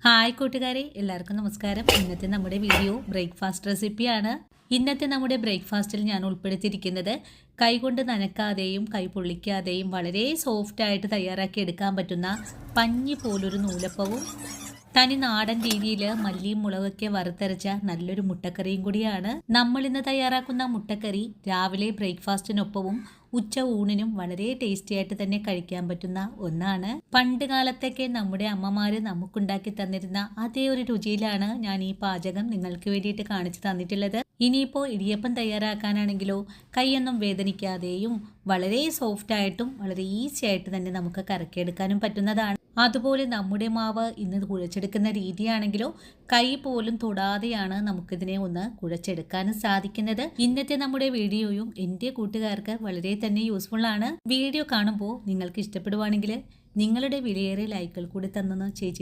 Hi കൂട്ടുകാരെ, എല്ലാവർക്കും നമസ്കാരം. ഇന്നത്തെ നമ്മുടെ വീഡിയോ ബ്രേക്ക്ഫാസ്റ്റ് റെസിപ്പിയാണ്. ഇന്നത്തെ നമ്മുടെ ബ്രേക്ക്ഫാസ്റ്റിൽ ഞാൻ ഉൾപ്പെടുത്തിയിരിക്കുന്നത് കൈകൊണ്ട് നനക്കാതെയും കൈ പൊള്ളിക്കാതെയും വളരെ സോഫ്റ്റായിട്ട് തയ്യാറാക്കി എടുക്കാൻ പറ്റുന്ന പഞ്ഞി പോലൊരു നൂലപ്പവും തനി നാടൻ രീതിയിൽ മല്ലിയും മുളകൊക്കെ വറുത്തരച്ച നല്ലൊരു മുട്ടക്കറിയും കൂടിയാണ്. നമ്മൾ ഇന്ന് തയ്യാറാക്കുന്ന മുട്ടക്കറി രാവിലെ ബ്രേക്ക്ഫാസ്റ്റിനൊപ്പവും ഉച്ച ഊണിനും വളരെ ടേസ്റ്റി ആയിട്ട് തന്നെ കഴിക്കാൻ പറ്റുന്ന ഒന്നാണ്. പണ്ട് കാലത്തൊക്കെ നമ്മുടെ അമ്മമാര് നമുക്കുണ്ടാക്കി തന്നിരുന്ന അതേ ഒരു രുചിയിലാണ് ഞാൻ ഈ പാചകം നിങ്ങൾക്ക് വേണ്ടിയിട്ട് കാണിച്ചു തന്നിട്ടുള്ളത്. ഇനിയിപ്പോൾ ഇടിയപ്പം തയ്യാറാക്കാനാണെങ്കിലോ കൈയൊന്നും വേദനിക്കാതെയും വളരെ സോഫ്റ്റ് ആയിട്ടും വളരെ ഈസി ആയിട്ട് തന്നെ നമുക്ക് കറക്കിയെടുക്കാനും പറ്റുന്നതാണ്. അതുപോലെ നമ്മുടെ മാവ് ഇന്ന് കുഴച്ചെടുക്കുന്ന രീതിയാണെങ്കിലോ കൈ പോലും തൊടാതെയാണ് നമുക്കിതിനെ ഒന്ന് കുഴച്ചെടുക്കാനും സാധിക്കുന്നത്. ഇന്നത്തെ നമ്മുടെ വീഡിയോയും എൻ്റെ കൂട്ടുകാർക്ക് വളരെ തന്നെ യൂസ്ഫുൾ ആണ്. വീഡിയോ കാണുമ്പോൾ നിങ്ങൾക്ക് ഇഷ്ടപ്പെടുവാണെങ്കിൽ നിങ്ങളുടെ വിലയേറെ ലൈക്കുകൾ കൂടി തന്നെന്ന് ചേച്ചി